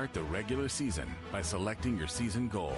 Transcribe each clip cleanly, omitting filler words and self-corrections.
start the regular season by selecting your season goal.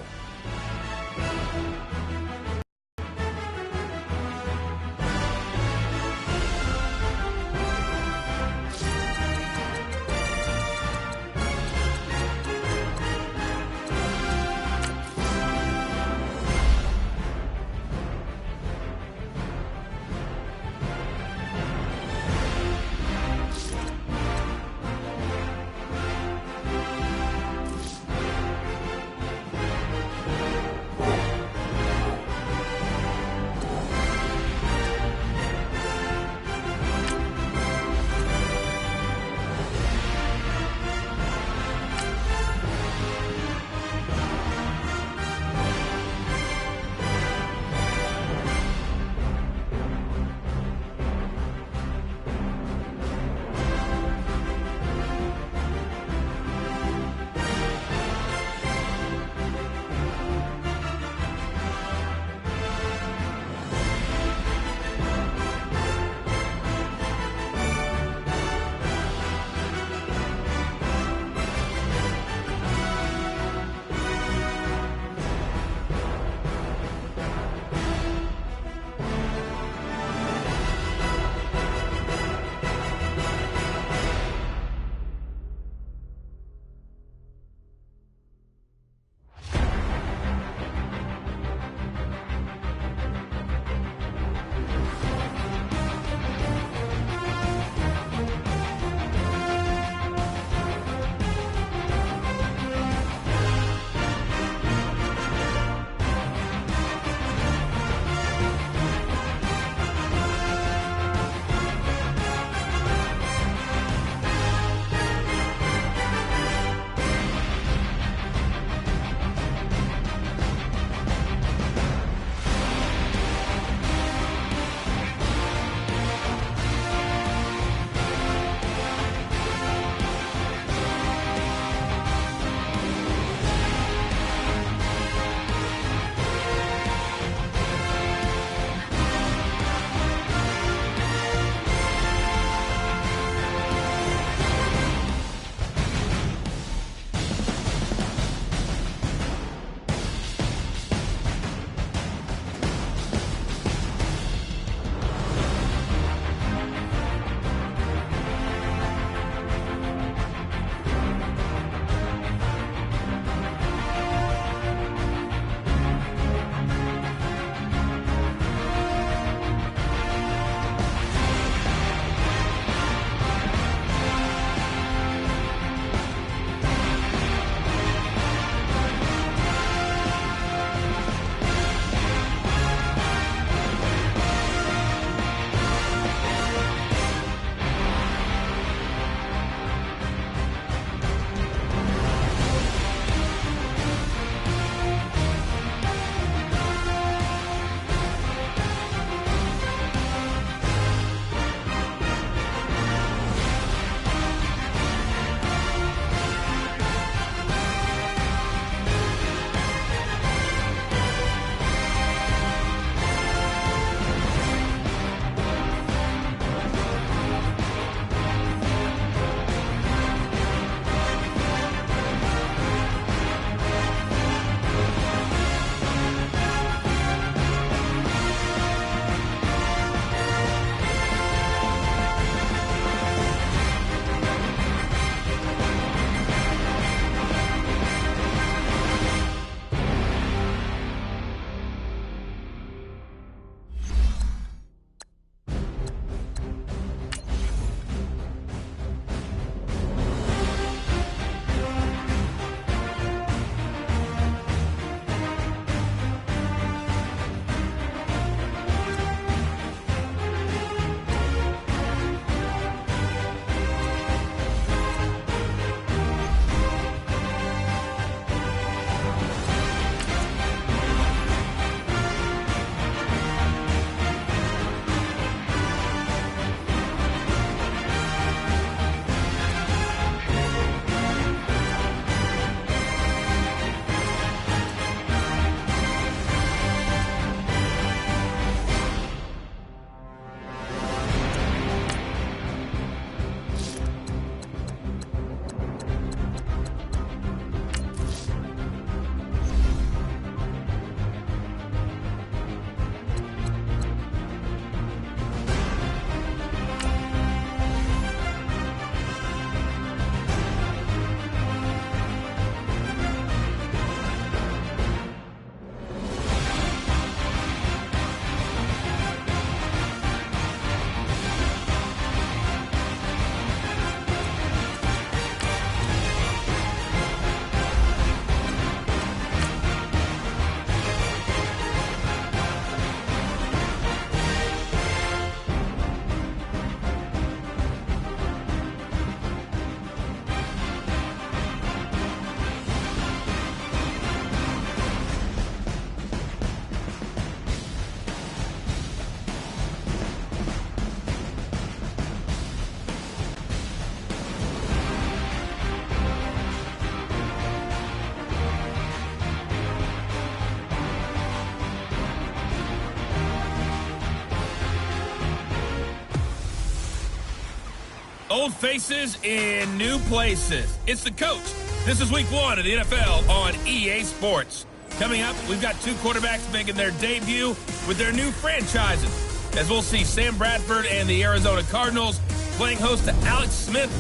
Old faces in new places. It's the coach. This is week 1 of the NFL on EA Sports. Coming up, we've got 2 quarterbacks making their debut with their new franchises, as we'll see Sam Bradford and the Arizona Cardinals playing host to Alex Smith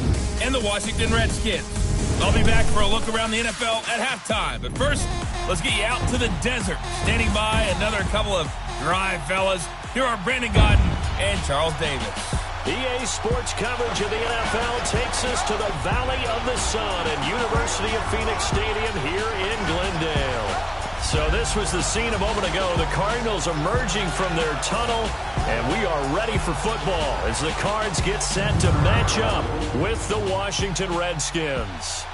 and the Washington Redskins. I'll be back for a look around the NFL at halftime. But first, let's get you out to the desert. Standing by another couple of dry fellas. Here are Brandon Gaudin and Charles Davis. EA Sports coverage of the NFL takes us to the Valley of the Sun at University of Phoenix Stadium here in Glendale. So this was the scene a moment ago. The Cardinals emerging from their tunnel, and we are ready for football as the Cards get set to match up with the Washington Redskins.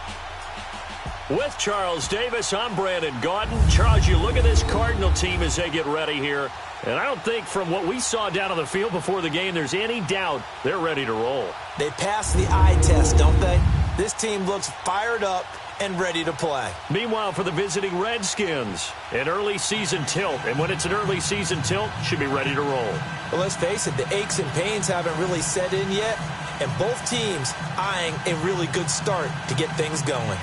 With Charles Davis, I'm Brandon Gaudin. Charles, you look at this Cardinal team as they get ready here, and I don't think from what we saw down on the field before the game there's any doubt they're ready to roll. They pass the eye test, don't they? This team looks fired up and ready to play. Meanwhile, for the visiting Redskins, an early season tilt, and when it's an early season tilt, should be ready to roll. Well, let's face it, the aches and pains haven't really set in yet, and both teams eyeing a really good start to get things going.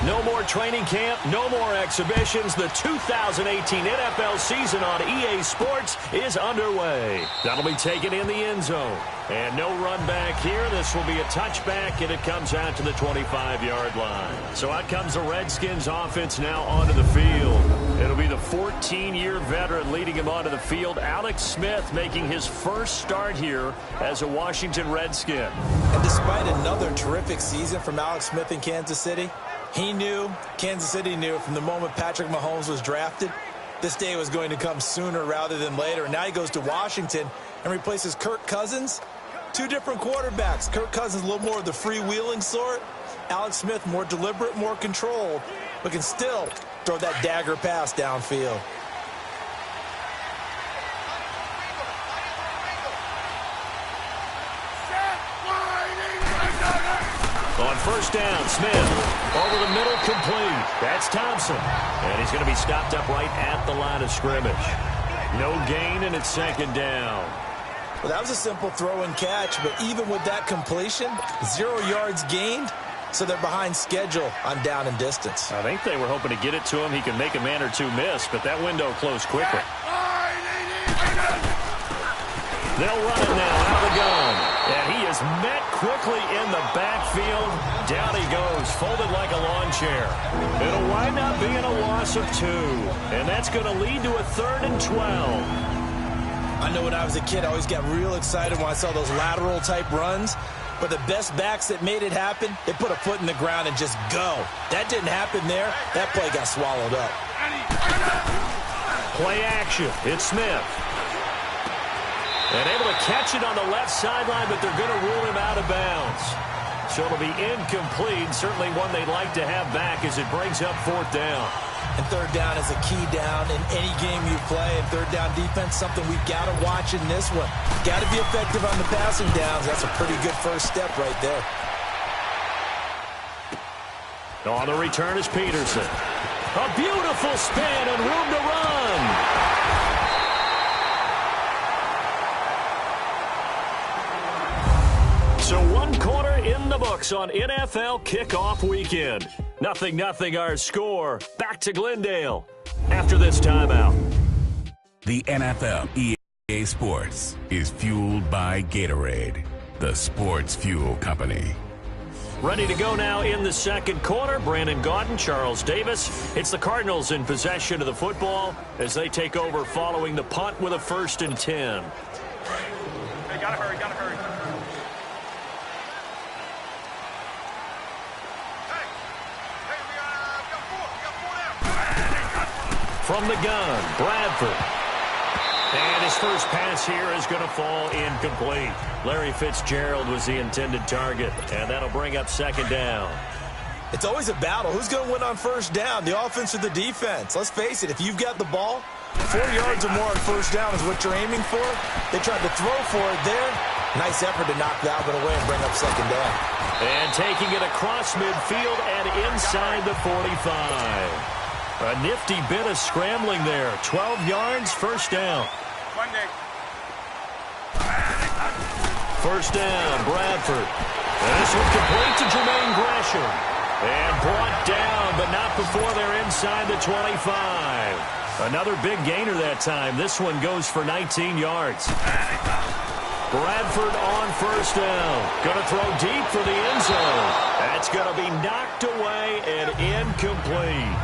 No more training camp, no more exhibitions. The 2018 NFL season on EA Sports is underway. That'll be taken in the end zone. And no run back here. This will be a touchback, and it comes out to the 25-yard line. So out comes the Redskins offense now onto the field. It'll be the 14-year veteran leading him onto the field, Alex Smith, making his first start here as a Washington Redskin. And despite another terrific season from Alex Smith in Kansas City, Kansas City knew from the moment Patrick Mahomes was drafted, this day was going to come sooner rather than later. And now he goes to Washington and replaces Kirk Cousins. 2 different quarterbacks. Kirk Cousins a little more of the freewheeling sort. Alex Smith more deliberate, more controlled, but can still throw that dagger pass downfield. On first down, Smith over the middle, complete. That's Thompson. And he's going to be stopped up right at the line of scrimmage. No gain, and it's second down. Well, that was a simple throw and catch, but even with that completion, 0 yards gained, so they're behind schedule on down and distance. I think they were hoping to get it to him. He can make a man or two miss, but that window closed quickly. They'll run it now out of the gun. And he is met quickly in the backfield. Down he goes, folded like a lawn chair. It'll wind up being a loss of 2. And that's going to lead to a 3rd and 12. I know when I was a kid, I always got real excited when I saw those lateral-type runs. But the best backs that made it happen, they put a foot in the ground and just go. That didn't happen there. That play got swallowed up. Play action. It's Smith. And able to catch it on the left sideline, but they're going to rule him out of bounds. So it'll be incomplete. Certainly one they'd like to have back as it brings up 4th down. And 3rd down is a key down in any game you play. And 3rd down defense, something we've got to watch in this one. Got to be effective on the passing downs. That's a pretty good first step right there. On the return is Peterson. A beautiful spin and room to run. So 1 quarter in the books on NFL kickoff weekend. 0-0 our score. Back to Glendale after this timeout. The NFL EA Sports is fueled by Gatorade, the sports fuel company. Ready to go now in the 2nd quarter. Brandon Gaudin, Charles Davis. It's the Cardinals in possession of the football as they take over following the punt with a 1st and 10. Hey, gotta hurry. From the gun, Bradford. And his first pass here is going to fall incomplete. Larry Fitzgerald was the intended target, and that'll bring up 2nd down. It's always a battle. Who's going to win on first down, the offense or the defense? Let's face it, if you've got the ball, 4 yards or more on first down is what you're aiming for. They tried to throw for it there. Nice effort to knock that one away and bring up 2nd down. And taking it across midfield and inside the 45. A nifty bit of scrambling there. 12 yards, first down. First down, Bradford. And this one complete to Jermaine Gresham. And brought down, but not before they're inside the 25. Another big gainer that time. This one goes for 19 yards. Bradford on first down. Going to throw deep for the end zone. That's going to be knocked away and incomplete.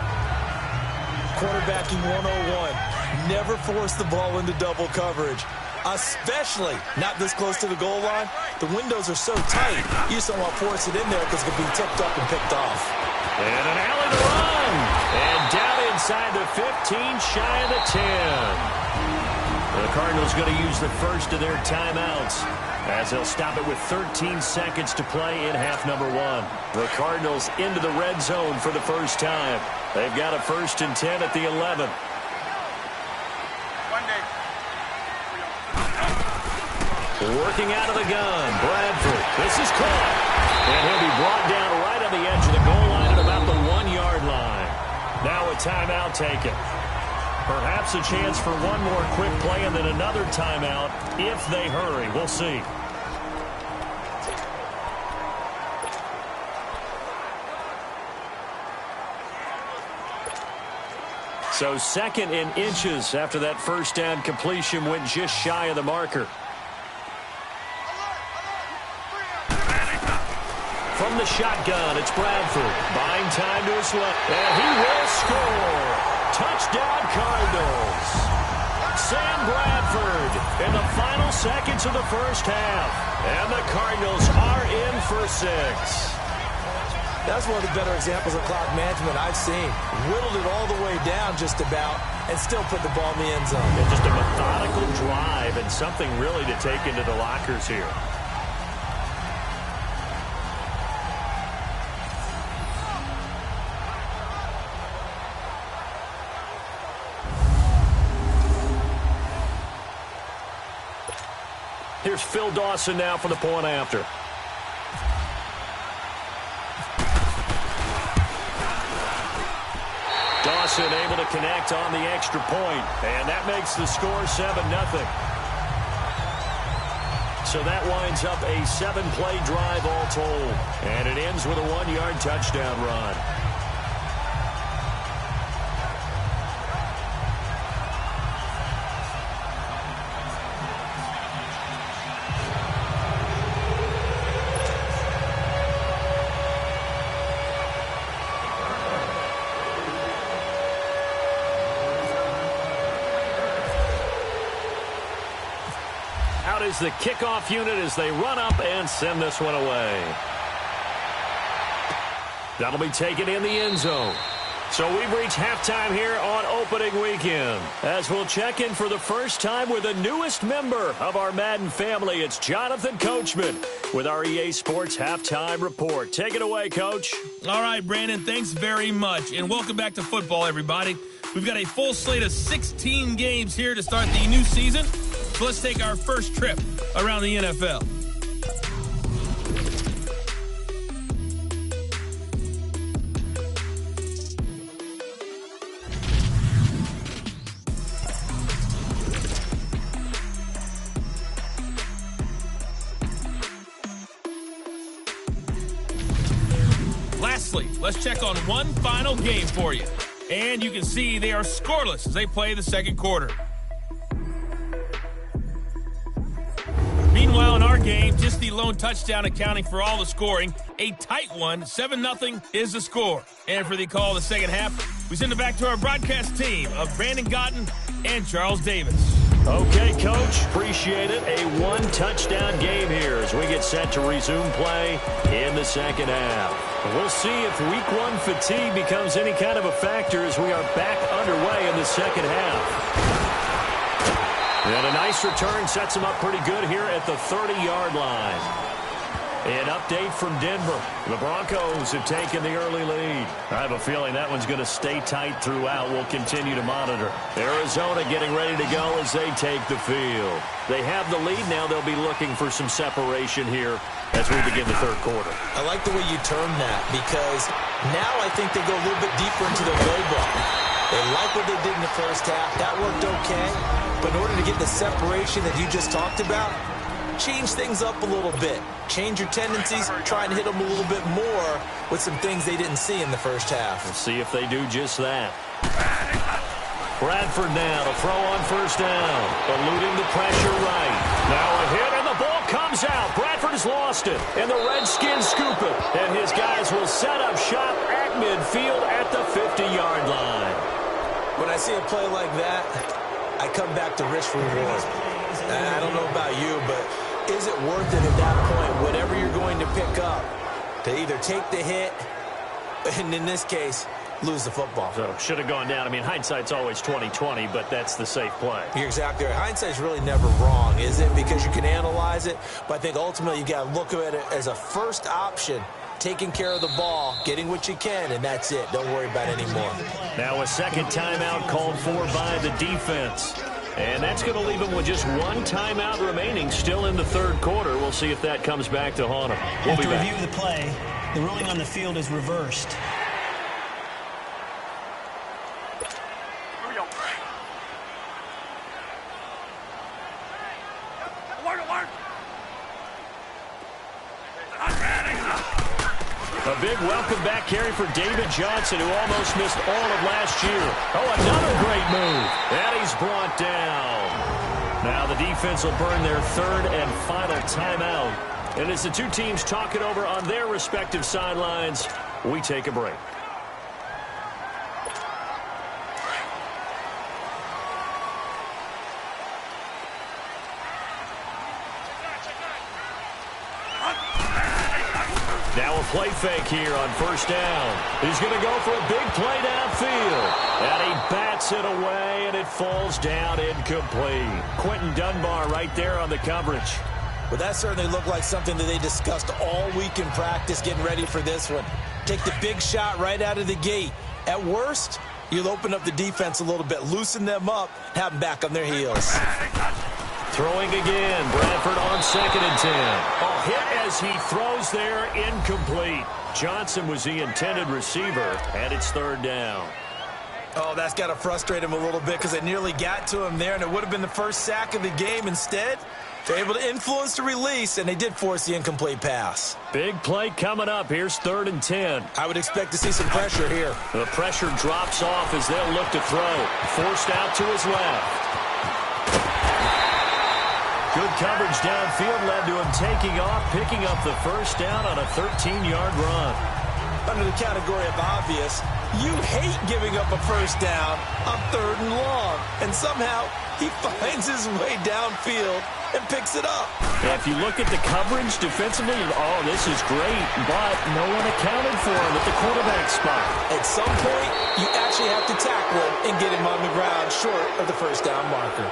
Quarterbacking 101. Never force the ball into double coverage, especially not this close to the goal line. The windows are so tight, you just don't want to force it in there because it could be tipped up and picked off. And an alley to run. And down inside the 15, shy of the 10. The Cardinals going to use the first of their timeouts as they'll stop it with 13 seconds to play in half number one. The Cardinals into the red zone for the first time. They've got a 1st and 10 at the 11. Working out of the gun, Bradford. This is caught. And he'll be brought down right on the edge of the goal line at about the 1-yard line. Now a timeout taken. Perhaps a chance for one more quick play and then another timeout if they hurry. We'll see. So 2nd and inches after that first down completion went just shy of the marker. From the shotgun, it's Bradford. Buying time to his left. And he will score. Touchdown, Cardinals. Sam Bradford in the final seconds of the first half. And the Cardinals are in for 6. That's one of the better examples of clock management I've seen. Whittled it all the way down just about and still put the ball in the end zone. And just a methodical drive and something really to take into the lockers here. Here's Phil Dawson now for the point after. Dawson able to connect on the extra point, and that makes the score 7-0. So that winds up a 7-play drive all told, and it ends with a 1-yard touchdown run. Is the kickoff unit as they run up and send this one away. That'll be taken in the end zone. So we've reached halftime here on opening weekend. As we'll check in for the first time with the newest member of our Madden family, it's Jonathan Coachman with our EA Sports Halftime Report. Take it away, Coach. All right, Brandon, thanks very much. And welcome back to football, everybody. We've got a full slate of 16 games here to start the new season. So let's take our first trip around the NFL. Lastly, let's check on one final game for you. And you can see they are scoreless as they play the second quarter. Meanwhile, in our game, just the lone touchdown accounting for all the scoring. A tight one, 7-0 is the score. And for the call of the second half, we send it back to our broadcast team of Brandon Gotten and Charles Davis. Okay, Coach, appreciate it. A one-touchdown game here as we get set to resume play in the second half. We'll see if week one fatigue becomes any kind of a factor as we are back underway in the second half. And a nice return sets him up pretty good here at the 30-yard line. An update from Denver. The Broncos have taken the early lead. I have a feeling that one's going to stay tight throughout. We'll continue to monitor. Arizona getting ready to go as they take the field. They have the lead now. They'll be looking for some separation here as we begin the third quarter. I like the way you term that because now I think they go a little bit deeper into their playbook. They like what they did in the first half. That worked okay. But in order to get the separation that you just talked about, change things up a little bit. Change your tendencies, try and hit them a little bit more with some things they didn't see in the first half. We'll see if they do just that. Bradford now to throw on first down. Eluding the pressure right. Now a hit, and the ball comes out. Bradford has lost it, and the Redskins scoop it. And his guys will set up shop at midfield at the 50-yard line. When I see a play like that, I come back to risk reward. I don't know about you, but is it worth it at that point, whatever you're going to pick up, to either take the hit, and in this case, lose the football? So should have gone down. I mean, hindsight's always 20/20, but that's the safe play. You're exactly right. Hindsight's really never wrong, is it? Because you can analyze it, but I think ultimately you got to look at it as a first option, taking care of the ball, getting what you can, and that's it. Don't worry about it anymore. Now a second timeout called for by the defense. And that's going to leave them with just one timeout remaining still in the third quarter. We'll see if that comes back to haunt them. We'll be back. After review of the play, the ruling on the field is reversed. A big welcome back carry for David Johnson, who almost missed all of last year. Oh, another great move. And he's brought down. Now the defense will burn their third and final timeout. And as the two teams talk it over on their respective sidelines, we take a break. Now a play fake here on first down. He's going to go for a big play downfield. And he bats it away, and it falls down incomplete. Quentin Dunbar right there on the coverage. Well, that certainly looked like something that they discussed all week in practice, getting ready for this one. Take the big shot right out of the gate. At worst, you'll open up the defense a little bit, loosen them up, have them back on their heels. Throwing again. Bradford on 2nd and 10. A hit as he throws there, incomplete. Johnson was the intended receiver, and it's third down. Oh, that's got to frustrate him a little bit because they nearly got to him there, and it would have been the first sack of the game. Instead, they're able to influence the release, and they did force the incomplete pass. Big play coming up. Here's 3rd and 10. I would expect to see some pressure here. The pressure drops off as they'll look to throw. Forced out to his left. Good coverage downfield led to him taking off, picking up the first down on a 13-yard run. Under the category of obvious, you hate giving up a first down on 3rd and long. And somehow he finds his way downfield and picks it up. Yeah, if you look at the coverage defensively, oh, this is great, but no one accounted for him at the quarterback spot. At some point, you actually have to tackle him and get him on the ground short of the first down marker.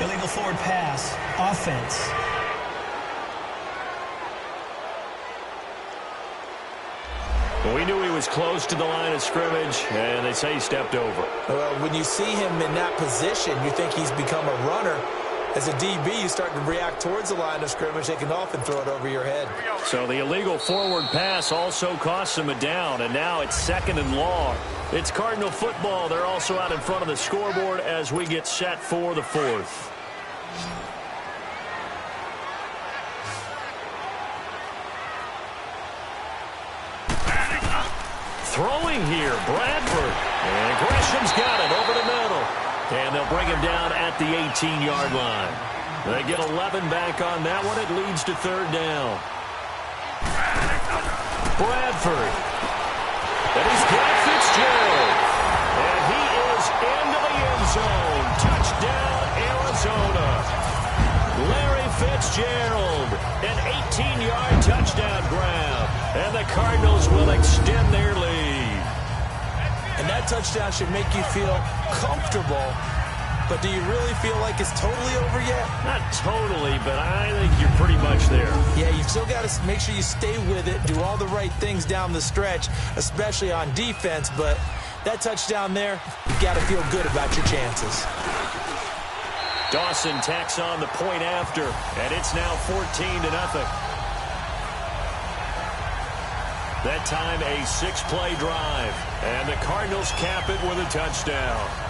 Illegal forward pass. Offense. Well, we knew he was close to the line of scrimmage, and they say he stepped over. Well, when you see him in that position, you think he's become a runner. As a DB, you start to react towards the line of scrimmage. They can often throw it over your head. So the illegal forward pass also costs him a down, and now it's 2nd and long. It's Cardinal football. They're also out in front of the scoreboard as we get set for the 4th. Throwing here, Bradford. And Gresham's got it over the middle. And they'll bring him down at the 18-yard line. They get 11 back on that one. It leads to 3rd down. Bradford. And he's got Fitzgerald. And he is into the end zone. Touchdown, Arizona. Larry Fitzgerald. An 18-yard touchdown grab. And the Cardinals will extend their lead. And that touchdown should make you feel comfortable. But do you really feel like it's totally over yet? Not totally, but I think you're pretty much there. Yeah, you've still got to make sure you stay with it, do all the right things down the stretch, especially on defense. But that touchdown there, you've got to feel good about your chances. Dawson tacks on the point after, and it's now 14-0. That time a 6-play drive. And the Cardinals cap it with a touchdown.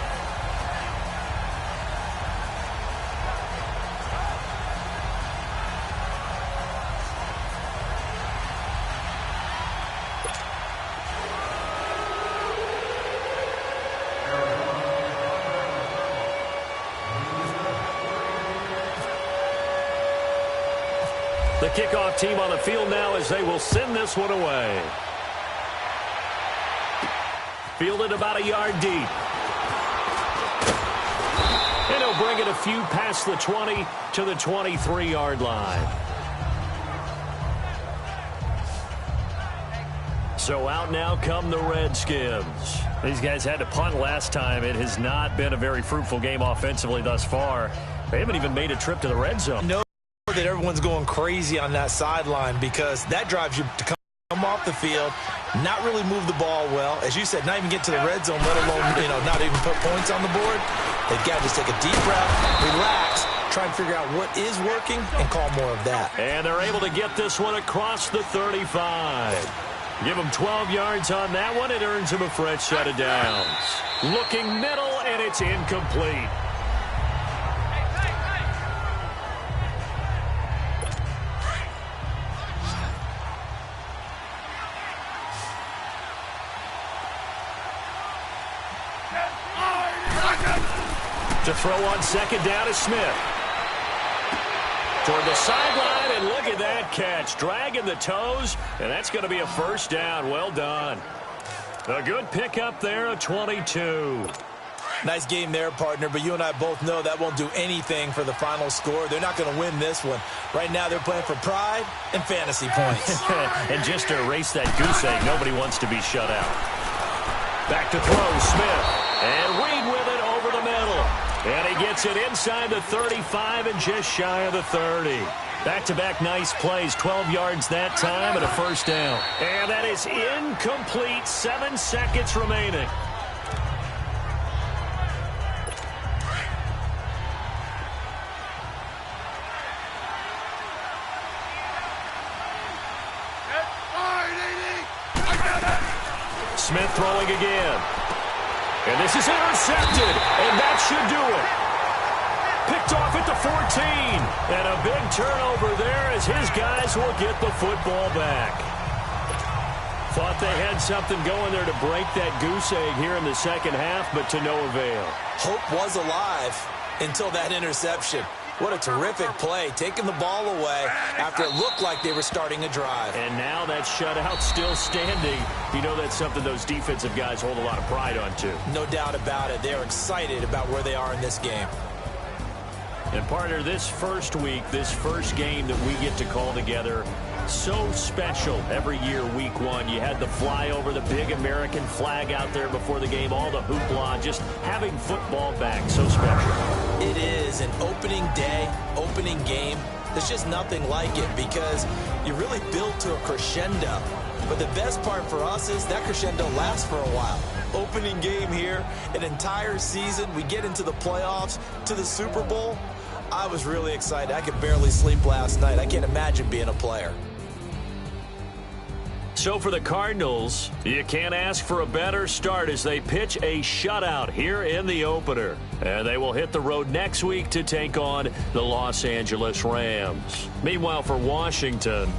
The kickoff team on the field now as they will send this one away. Fielded about a yard deep. And he'll bring it a few past the 20 to the 23-yard line. So out now come the Redskins. These guys had to punt last time. It has not been a very fruitful game offensively thus far. They haven't even made a trip to the red zone. No. That everyone's going crazy on that sideline because that drives you to come off the field, not really move the ball well. As you said, not even get to the red zone, let alone, not even put points on the board. They've got to just take a deep breath, relax, try and figure out what is working and call more of that. And they're able to get this one across the 35. Give them 12 yards on that one. It earns them a fresh set of downs. Looking middle, and it's incomplete. To throw on second down is Smith. Toward the sideline, and look at that catch. Dragging the toes, and that's going to be a first down. Well done. A good pickup there, a 22. Nice game there, partner, but you and I both know that won't do anything for the final score. They're not going to win this one. Right now, they're playing for pride and fantasy points. And just to erase that goose egg, nobody wants to be shut out. Back to throw, Smith. And Reed with it over the middle. And he gets it inside the 35 and just shy of the 30. Back-to-back nice plays, 12 yards that time and a first down. And that is incomplete, 7 seconds remaining. Smith throwing again. And this is intercepted, and that should do it. Picked off at the 14. And a big turnover there as his guys will get the football back. Thought they had something going there to break that goose egg here in the second half, but to no avail. Hope was alive until that interception. What a terrific play, taking the ball away after it looked like they were starting a drive. And now that shutout still standing. You know that's something those defensive guys hold a lot of pride on, too. No doubt about it. They're excited about where they are in this game. And, partner, this first week, this first game that we get to call together, so special every year, week one. You had the flyover, the big American flag out there before the game, all the hoopla, just having football back, so special. It is an opening day, opening game. There's just nothing like it because you really build to a crescendo. But the best part for us is that crescendo lasts for a while. Opening game here, an entire season. We get into the playoffs, to the Super Bowl. I was really excited. I could barely sleep last night. I can't imagine being a player. So for the Cardinals, you can't ask for a better start as they pitch a shutout here in the opener. And they will hit the road next week to take on the Los Angeles Rams. Meanwhile, for Washington...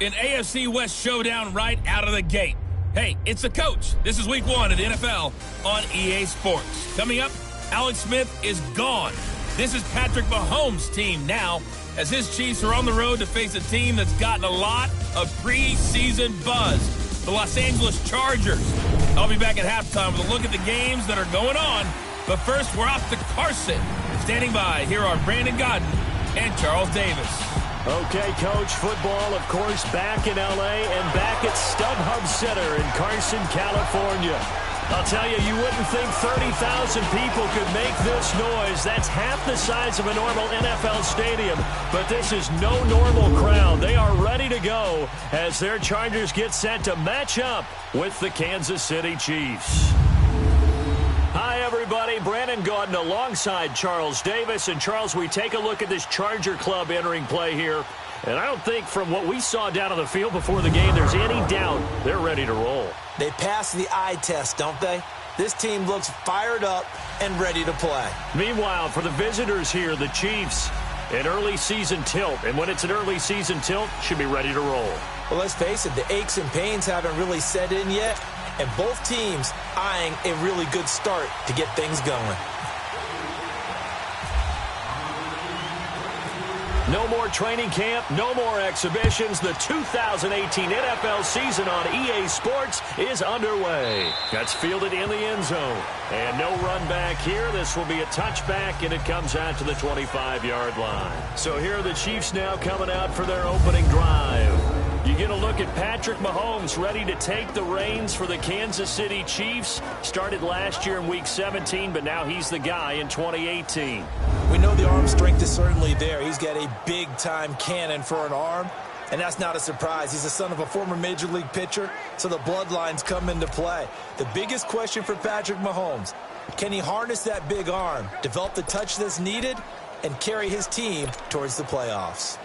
An AFC West showdown right out of the gate. Hey, it's the coach. This is week 1 of the NFL on EA Sports. Coming up, Alex Smith is gone. This is Patrick Mahomes' team now, as his Chiefs are on the road to face a team that's gotten a lot of preseason buzz, the Los Angeles Chargers. I'll be back at halftime with a look at the games that are going on. But first, we're off to Carson. Standing by, here are Brandon Godden and Charles Davis. Okay, Coach, football, of course, back in L.A. and back at StubHub Center in Carson, California. I'll tell you, you wouldn't think 30,000 people could make this noise. That's half the size of a normal NFL stadium. But this is no normal crowd. They are ready to go as their Chargers get set to match up with the Kansas City Chiefs. Hi, everybody. Brandon Gaudin alongside Charles Davis. And, Charles, we take a look at this Charger club entering play here. And I don't think from what we saw down on the field before the game there's any doubt they're ready to roll. They passed the eye test, don't they? This team looks fired up and ready to play. Meanwhile, for the visitors here, the Chiefs, an early season tilt. And when it's an early season tilt, should be ready to roll. Well, let's face it, the aches and pains haven't really set in yet. And both teams eyeing a really good start to get things going. No more training camp, no more exhibitions. The 2018 NFL season on EA Sports is underway. That's fielded in the end zone. And no run back here. This will be a touchback, and it comes out to the 25-yard line. So here are the Chiefs now coming out for their opening drive. You get a look at Patrick Mahomes ready to take the reins for the Kansas City Chiefs. Started last year in Week 17, but now he's the guy in 2018. We know the arm strength is certainly there. He's got a big-time cannon for an arm, and that's not a surprise. He's the son of a former Major League pitcher, so the bloodlines come into play. The biggest question for Patrick Mahomes, can he harness that big arm, develop the touch that's needed, and carry his team towards the playoffs?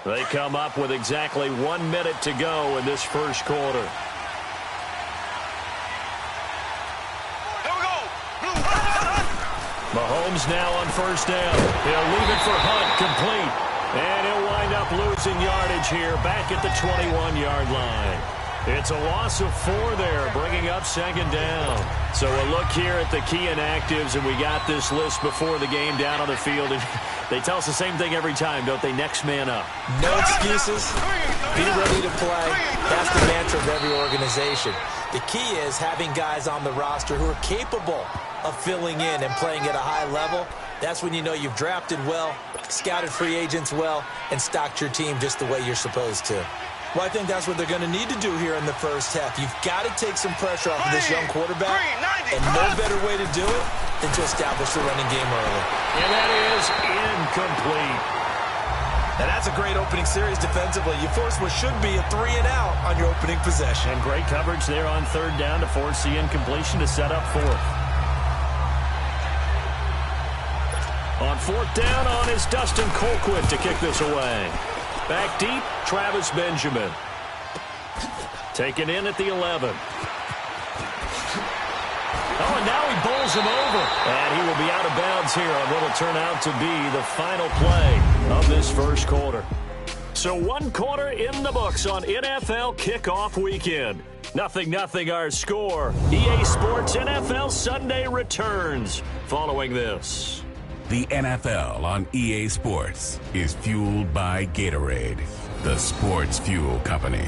They come up with exactly 1 minute to go in this first quarter. Mahomes now on first down. He'll leave it for Hunt, complete. And he'll wind up losing yardage here back at the 21-yard line. It's a loss of 4 there, bringing up second down. So a look here at the key inactives, and we got this list before the game down on the field. And they tell us the same thing every time, don't they? Next man up. No excuses. Be ready to play. That's the mantra of every organization. The key is having guys on the roster who are capable of filling in and playing at a high level. That's when you know you've drafted well, scouted free agents well, and stocked your team just the way you're supposed to. Well, I think that's what they're going to need to do here in the first half. You've got to take some pressure off of this young quarterback, and no better way to do it than to establish the running game early. And that is incomplete. And that's a great opening series defensively. You force what should be a 3-and-out on your opening possession. And great coverage there on third down to force the incompletion to set up fourth. On fourth down is Dustin Colquitt to kick this away. Back deep, Travis Benjamin. Taken in at the 11. Oh, and now he bowls him over. And he will be out of bounds here on what will turn out to be the final play of this first quarter. So 1 quarter in the books on NFL kickoff weekend. 0-0 our score. EA Sports NFL Sunday returns following this. The NFL on EA Sports is fueled by Gatorade, the sports fuel company.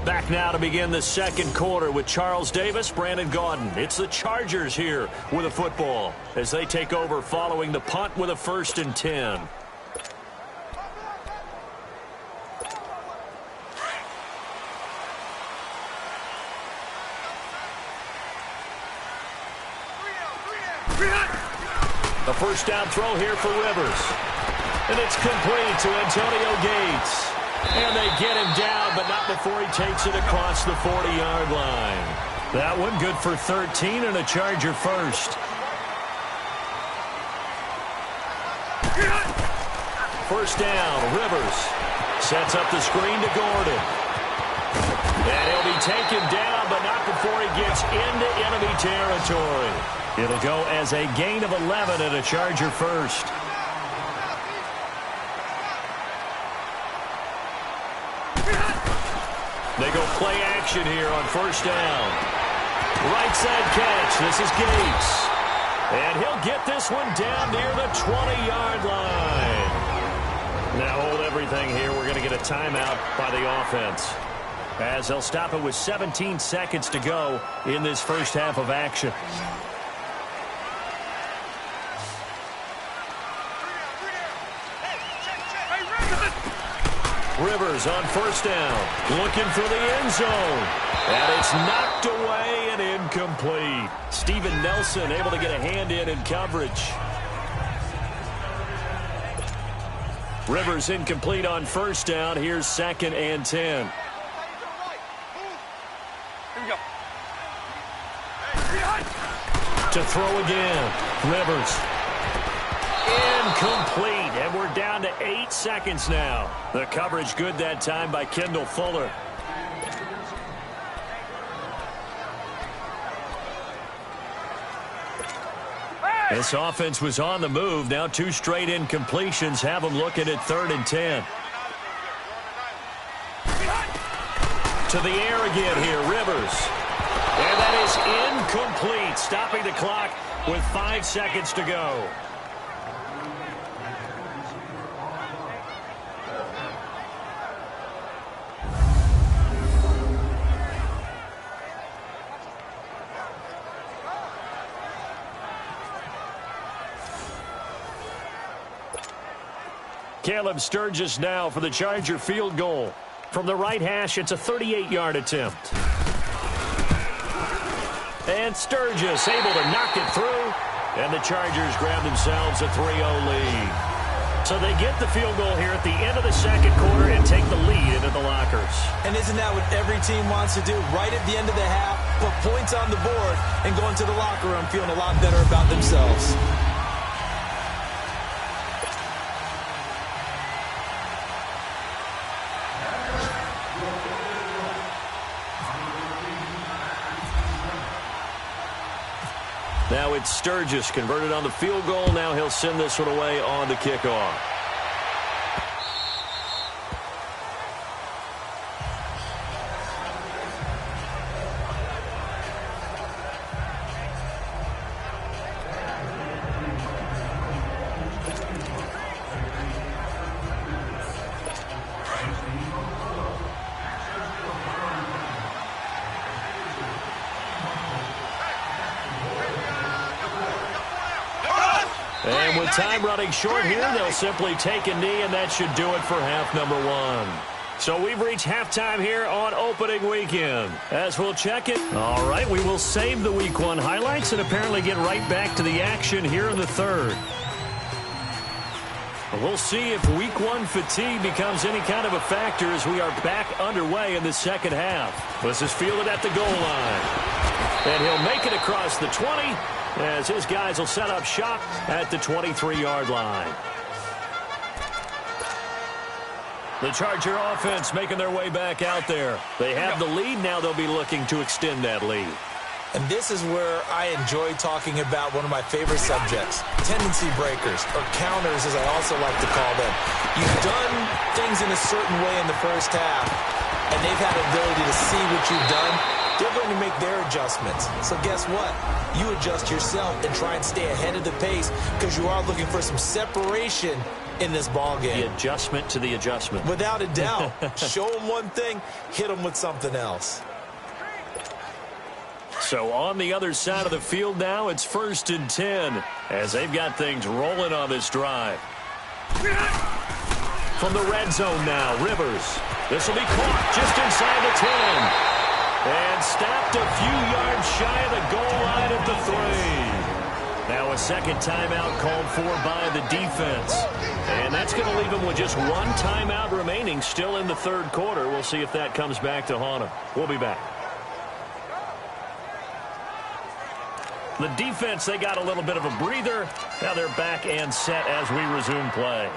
Back now to begin the second quarter with Charles Davis, Brandon Gaudin. It's the Chargers here with a football as they take over following the punt with a 1st and 10. The first down throw here for Rivers. And it's complete to Antonio Gates. And they get him down, but not before he takes it across the 40-yard line. That one good for 13 and a Charger first. First down, Rivers sets up the screen to Gordon. And he'll be taken down, but not before he gets into enemy territory. It'll go as a gain of 11 and a Charger first. They go play action here on first down. Right side catch. This is Gates. And he'll get this one down near the 20-yard line. Now hold everything here. We're going to get a timeout by the offense, as they'll stop it with 17 seconds to go in this first half of action. Rivers on first down, looking for the end zone. And it's knocked away and incomplete. Steven Nelson able to get a hand in coverage. Rivers incomplete on first down. Here's 2nd and 10. To throw again. Rivers. Incomplete. And we're down to 8 seconds now. The coverage good that time by Kendall Fuller. This offense was on the move. Now 2 straight incompletions have them looking at 3rd and 10. To the air again here, Rivers. And that is incomplete, stopping the clock with 5 seconds to go. Caleb Sturgis now for the Charger field goal. From the right hash, it's a 38-yard attempt. And Sturgis able to knock it through. And the Chargers grab themselves a 3-0 lead. So they get the field goal here at the end of the second quarter and take the lead into the lockers. And isn't that what every team wants to do? Right at the end of the half, put points on the board, and go into the locker room feeling a lot better about themselves. Now it's Sturgis converted on the field goal. Now he'll send this one away on the kickoff. And with time running short here, they'll simply take a knee, and that should do it for half number 1. So we've reached halftime here on opening weekend. As we'll check it. All right, we will save the Week 1 highlights and apparently get right back to the action here in the third. We'll see if Week 1 fatigue becomes any kind of a factor as we are back underway in the second half. This is fielded at the goal line. And he'll make it across the 20. As his guys will set up shop at the 23-yard line. The Charger offense making their way back out there. They have the lead. Now they'll be looking to extend that lead. And this is where I enjoy talking about one of my favorite subjects, tendency breakers, or counters as I also like to call them. You've done things in a certain way in the first half, and they've had the ability to see what you've done. They're going to make their adjustments. So guess what? You adjust yourself and try and stay ahead of the pace because you are looking for some separation in this ball game. The adjustment to the adjustment. Without a doubt. Show them one thing, hit them with something else. So on the other side of the field now, it's 1st and 10 as they've got things rolling on this drive. From the red zone now, Rivers. This will be caught just inside the 10. And stopped a few yards shy of the goal line at the 3. Now a second timeout called for by the defense. And that's going to leave them with just 1 timeout remaining still in the third quarter. We'll see if that comes back to haunt them. We'll be back. The defense, they got a little bit of a breather. Now they're back and set as we resume play.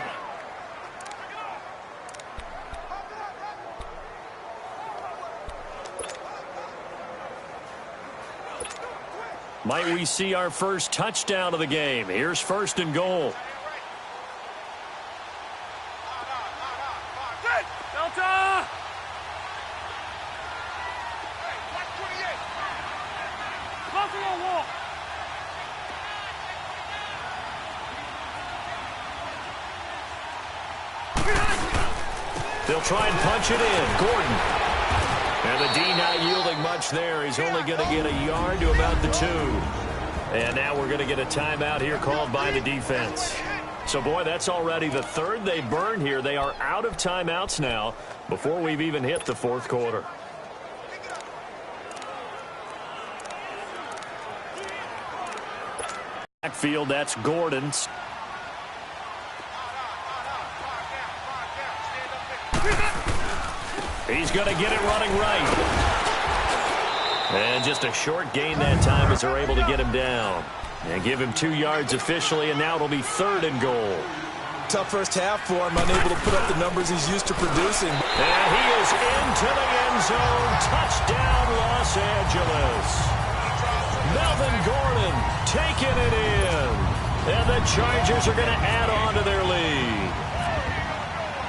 Might we see our first touchdown of the game? Here's 1st and goal. They'll try and punch it in. Gordon. And the D not yielding much there. He's only going to get a yard to about the 2. And now we're going to get a timeout here called by the defense. So, boy, that's already the third they burned here. They are out of timeouts now before we've even hit the fourth quarter. Backfield, that's Gordon's. He's going to get it running right. And just a short gain that time as they're able to get him down. And give him 2 yards officially, and now it'll be 3rd and goal. Tough first half for him, unable to put up the numbers he's used to producing. And he is into the end zone. Touchdown, Los Angeles. Melvin Gordon taking it in. And the Chargers are going to add on to their lead.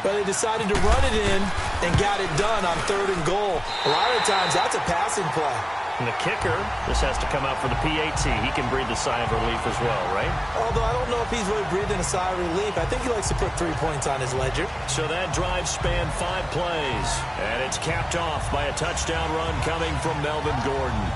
But they decided to run it in and got it done on 3rd and goal. A lot of times, that's a passing play. And the kicker, this has to come out for the PAT. He can breathe a sigh of relief as well, right? Although I don't know if he's really breathing a sigh of relief. I think he likes to put 3 points on his ledger. So that drive spanned 5 plays. And it's capped off by a touchdown run coming from Melvin Gordon.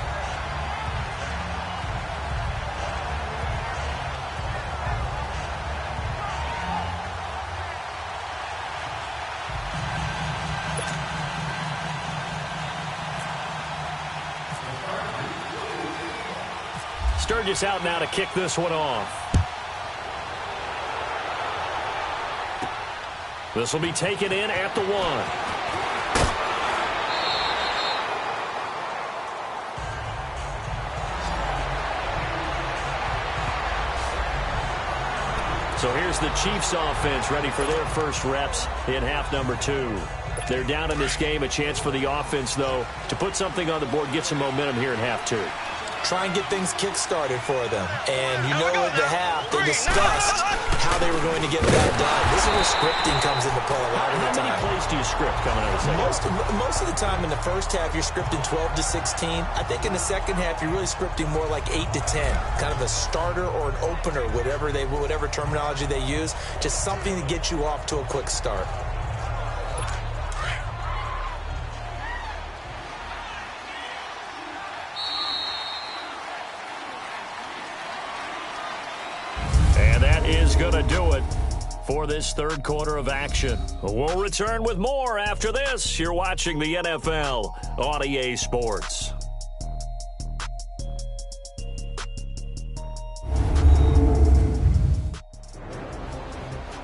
Sturgis out now to kick this one off. This will be taken in at the 1. So here's the Chiefs offense ready for their first reps in half number 2. They're down in this game. A chance for the offense, though, to put something on the board, get some momentum here in half 2. Try and get things kick-started for them. And you know at the half, they discussed how they were going to get that done. This is where scripting comes into play a lot of the time. How many plays do you script coming out of the second? Most of the time in the first half, you're scripting 12 to 16. I think in the second half, you're really scripting more like 8 to 10. Kind of a starter or an opener, whatever terminology they use. Just something to get you off to a quick start. Is going to do it for this third quarter of action. We'll return with more after this. You're watching the NFL on EA Sports.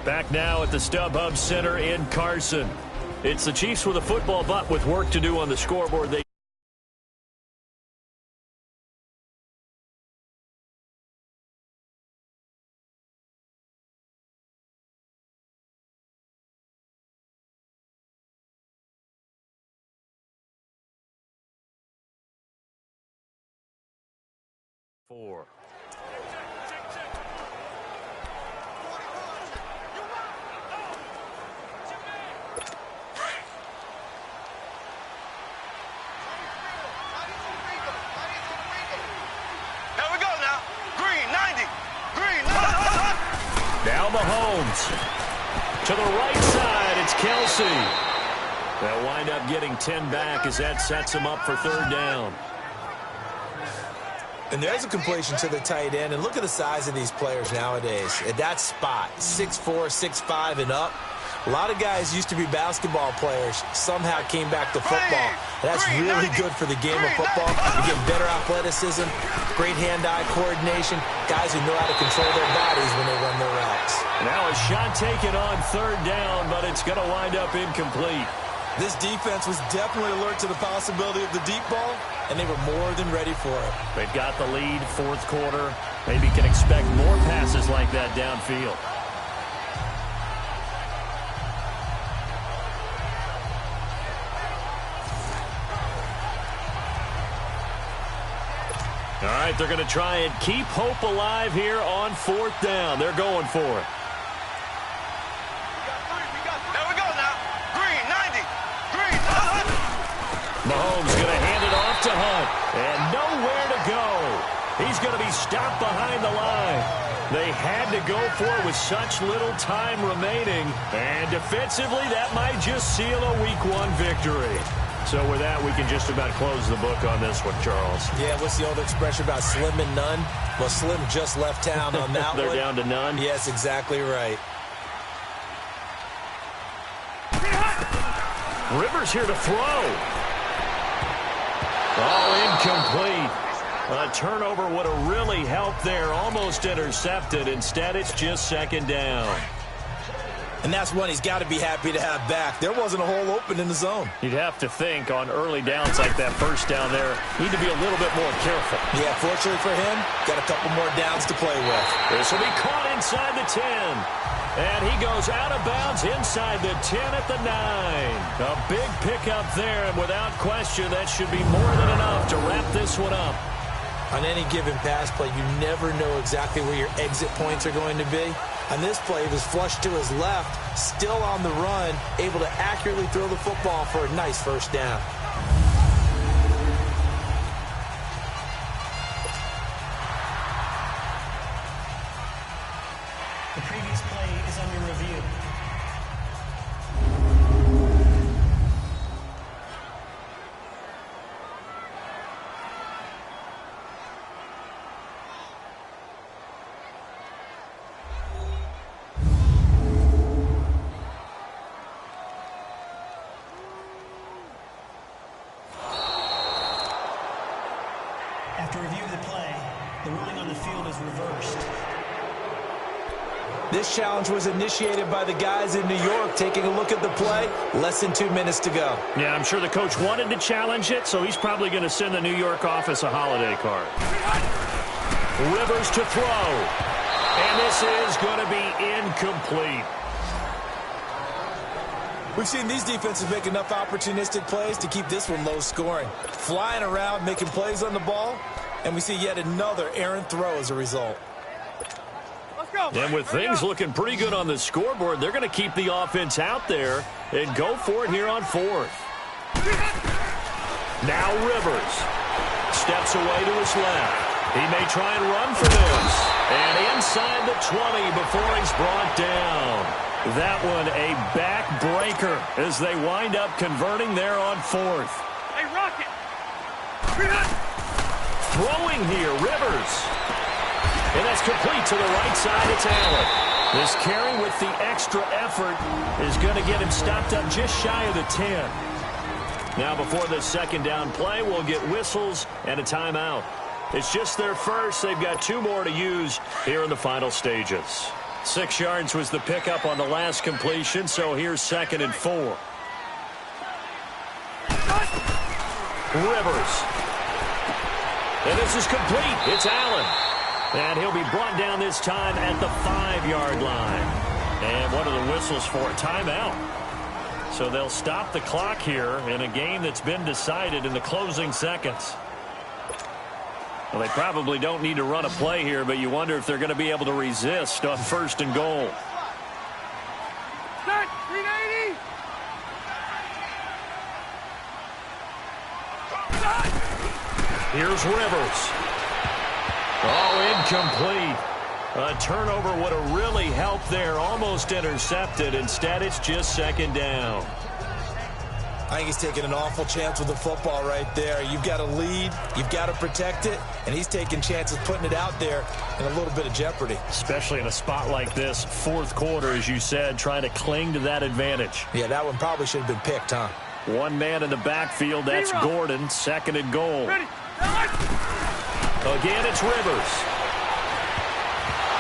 Back now at the StubHub Center in Carson. It's the Chiefs with a football, but with work to do on the scoreboard. They four. Here we go now. Green, 90. Green. Now Mahomes. To the right side, it's Kelsey. They'll wind up getting 10 back as that sets them up for 3rd down. And there's a completion to the tight end. And look at the size of these players nowadays. At that spot, 6'4", 6'5", and up. A lot of guys used to be basketball players, somehow came back to football. That's really good for the game of football. You get better athleticism, great hand-eye coordination, guys who know how to control their bodies when they run their routes. Now a shot taken on 3rd down, but it's going to wind up incomplete. This defense was definitely alert to the possibility of the deep ball, and they were more than ready for it. They've got the lead, 4th quarter. Maybe can expect more passes like that downfield. All right, they're going to try and keep hope alive here on 4th down. They're going for it. There we go now. Green, 90. Green. Mahomes going to hand it off to Hunt. And nowhere to go. He's going to be stopped behind the line. They had to go for it with such little time remaining. And defensively, that might just seal a Week 1 victory. So with that, we can just about close the book on this one, Charles. Yeah, what's the old expression about slim and none? Well, Slim just left town on that They're one. down to none? Yes, exactly right. Rivers here to throw. Oh, incomplete. A turnover would have really helped there. Almost intercepted. Instead, it's just second down. And that's one he's got to be happy to have back. There wasn't a hole open in the zone. You'd have to think on early downs like that first down there, need to be a little bit more careful. Yeah, fortunately for him, got a couple more downs to play with. This will be caught inside the 10. And he goes out of bounds inside the 10 at the 9. A big pickup there, and without question, that should be more than enough to wrap this one up. On any given pass play, you never know exactly where your exit points are going to be. On this play, he was flushed to his left, still on the run, able to accurately throw the football for a nice first down. The previous play is under review. After review of the play, the ruling on the field is reversed. This challenge was initiated by the guys in New York. Taking a look at the play, less than 2 minutes to go. Yeah, I'm sure the coach wanted to challenge it, so he's probably going to send the New York office a holiday card. Rivers to throw. And this is going to be incomplete. We've seen these defenses make enough opportunistic plays to keep this one low scoring. Flying around, making plays on the ball, and we see yet another errant throw as a result. And with things looking pretty good on the scoreboard, they're going to keep the offense out there and go for it here on 4th. Now Rivers steps away to his left. He may try and run for this. And inside the 20 before he's brought down. That one a backbreaker as they wind up converting there on 4th. Hey, Rocket! Throwing here, Rivers. And that's complete to the right side. It's Allen. This carry with the extra effort is going to get him stopped up just shy of the 10. Now before the second down play, we'll get whistles and a timeout. It's just their first. They've got 2 more to use here in the final stages. 6 yards was the pickup on the last completion, so here's 2nd and 4. Rivers. And this is complete. It's Allen. And he'll be brought down this time at the 5-yard line. And what are the whistles for? Timeout. So they'll stop the clock here in a game that's been decided in the closing seconds. Well, they probably don't need to run a play here, but you wonder if they're going to be able to resist on 1st and goal. Set, 380! Here's Rivers. Oh, incomplete. A turnover would have really helped there. Almost intercepted. Instead, it's just 2nd down. I think he's taking an awful chance with the football right there. You've got to lead, you've got to protect it, and he's taking chances putting it out there in a little bit of jeopardy. Especially in a spot like this, 4th quarter, as you said, trying to cling to that advantage. Yeah, that one probably should have been picked, huh? One man in the backfield, that's Gordon, 2nd and goal. Again, it's Rivers.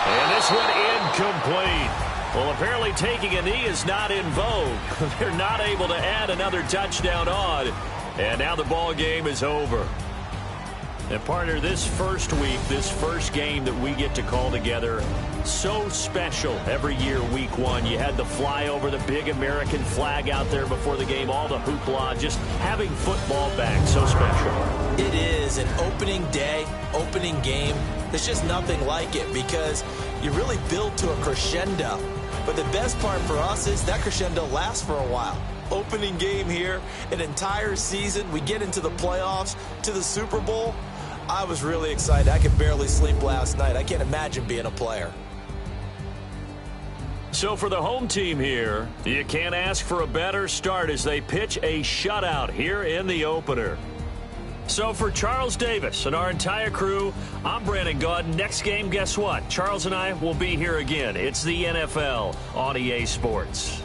And this one incomplete. Well, apparently taking a knee is not in vogue. They're not able to add another touchdown on. And now the ball game is over. And partner, this first week, this first game that we get to call together, so special every year, week 1. You had the flyover, the big American flag out there before the game, all the hoopla, just having football back, so special. It is an opening day, opening game. There's just nothing like it because you really build to a crescendo. But the best part for us is that crescendo lasts for a while. Opening game here, an entire season. We get into the playoffs, to the Super Bowl. I was really excited. I could barely sleep last night. I can't imagine being a player. So for the home team here, you can't ask for a better start as they pitch a shutout here in the opener. So for Charles Davis and our entire crew, I'm Brandon Gaud. Next game, guess what? Charles and I will be here again. It's the NFL on EA Sports.